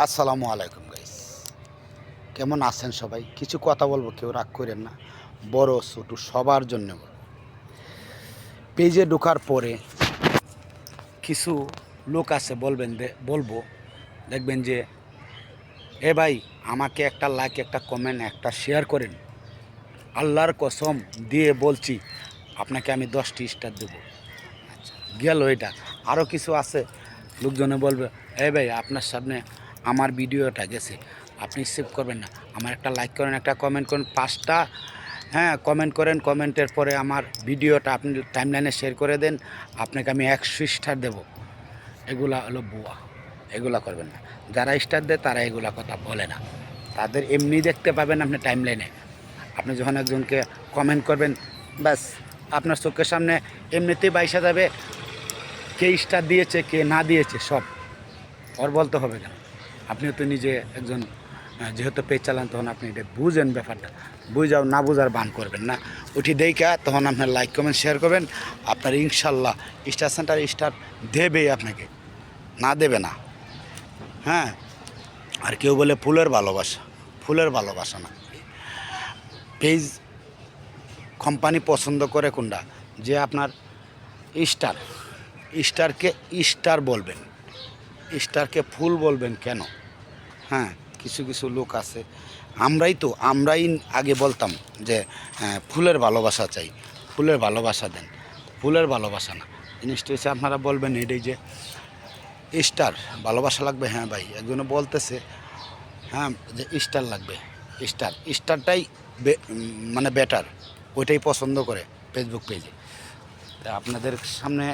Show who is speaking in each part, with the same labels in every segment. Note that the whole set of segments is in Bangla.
Speaker 1: আসসালামু আলাইকুম গাইস, কেমন আছেন সবাই? কিছু কথা বলবো, কেউ রাগ করেন না। বড় ছোট সবার জন্য পেজে ঢোকার পরে কিছু লোক আছে বলবো, দেখবেন যে এ ভাই আমাকে একটা লাইক, একটা কমেন্ট, একটা শেয়ার করেন। আল্লাহর কসম দিয়ে বলছি আপনাকে আমি 10টি স্টার দেবো। আচ্ছা, গেল এটা। আরও কিছু আছে, লোকজনে বলবে এ ভাই আপনার সামনে আমার ভিডিওটা গেছে, আপনি সেভ করবেন না, আমার একটা লাইক করেন, একটা কমেন্ট করেন, 5টা কমেন্ট করেন, কমেন্টের পরে আমার ভিডিওটা আপনি টাইমলাইনে শেয়ার করে দেন, আপনাকে আমি 100 স্টার দেবো। এগুলা হলো বুয়া, এগুলা করবেন না। যারা স্টার দেয় তারা এগুলা কথা বলে না, তাদের এমনি দেখতে পাবেন আপনি টাইমলাইনে। আপনি যখন একজনকে কমেন্ট করবেন, ব্যাস আপনার চোখের সামনে এমনিতেই বাইসা যাবে কে স্টার দিয়েছে কে না দিয়েছে, সব ওর বলতে হবে কেন? আপনিও তো নিজে একজন, যেহেতু পেজ চালান, তখন আপনি এটা বুঝেন ব্যাপারটা, বুঝাও না বুঝার বান করবেন না। উঠি দেখা তখন আপনার লাইক কমেন্ট শেয়ার করবেন, আপনার ইনশাল্লাহ স্টার সেন্টার স্টার দেবেই, আপনাকে না দেবে না। হ্যাঁ, আর কেউ বলে ফুলের ভালোবাসা, ফুলের ভালোবাসা না। পেজ কোম্পানি পছন্দ করে কোনটা, যে আপনার স্টার, স্টারকে স্টার বলবেন, স্টারকে ফুল বলবেন কেন? হ্যাঁ, কিছু কিছু লোক আছে, আমরাই আগে বলতাম যে ফুলের ভালোবাসা চাই, ফুলের ভালোবাসা দেন, ফুলের ভালোবাসা না। জিনিসটা হচ্ছে আপনারা বলবেন এটাই যে স্টার ভালোবাসা লাগবে। হ্যাঁ ভাই, একজনে বলতেছে হ্যাঁ যে স্টার লাগবে, স্টারটাই মানে বেটার, ওইটাই পছন্দ করে ফেসবুক পেজে। তা আপনাদের সামনে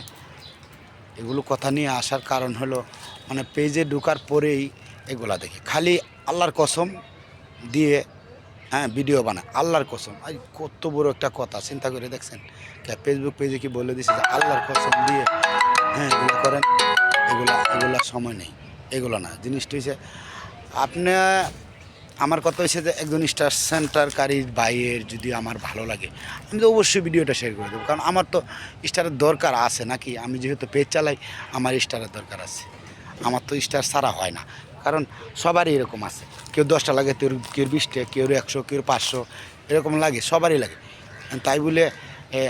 Speaker 1: এগুলো কথা নিয়ে আসার কারণ হলো, মানে পেজে ঢোকার পরেই এগুলা দেখি, খালি আল্লাহর কসম দিয়ে ভিডিও বানায়, আল্লাহর কসম। আজ কত বড় একটা কথা, চিন্তা করে দেখছেন? ফেসবুক পেজে কি বলে দিছে যে আল্লাহর কসম দিয়ে এগুলো করেন? এগুলা সময় নেই, এগুলো না। জিনিসটা হচ্ছে আপনি, আমার কথা হচ্ছে যে একজন স্টার সেন্টারকারী ভাইয়ের যদি আমার ভালো লাগে, আমি তো অবশ্যই ভিডিওটা শেয়ার করে দেবো, কারণ আমার তো স্টারের দরকার আছে নাকি। আমি যেহেতু পেজ চালাই, আমার স্টারের দরকার আছে। আমার তো স্টার ছাড়া হয় না, কারণ সবারই এরকম আছে, কেউ 10টা লাগে, কেউ 20টা, কেউ 100, কেউ 500, এরকম লাগে, সবারই লাগে। তাই বলে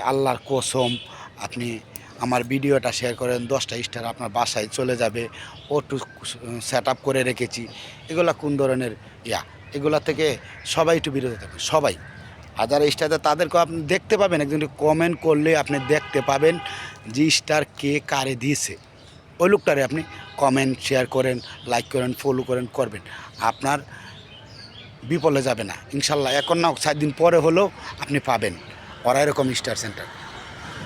Speaker 1: আল্লাহর কসম আপনি আমার ভিডিওটা শেয়ার করেন, 10টা স্টার আপনার বাসায় চলে যাবে, ওটু সেট আপ করে রেখেছি, এগুলা কোন ধরনের এগুলা থেকে সবাই একটু বিরত থাকবে, সবাই। আর যারা স্টার দেয় তাদেরকেও আপনি দেখতে পাবেন, একজন কমেন্ট করলে আপনি দেখতে পাবেন যে স্টার কে কারে দিয়েছে, ওই লোকটারে আপনি কমেন্ট শেয়ার করেন, লাইক করেন, ফলো করবেন, আপনার বিপলে যাবে না ইনশাল্লাহ। এখন না 4 দিন পরে হলেও আপনি পাবেন, ওরা এরকম স্টার সেন্টার।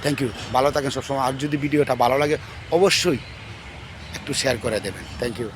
Speaker 1: থ্যাংক ইউ, ভালো থাকেন সবসময়। আর যদি ভিডিওটা ভালো লাগে অবশ্যই একটু শেয়ার করে দেবেন। Thank you.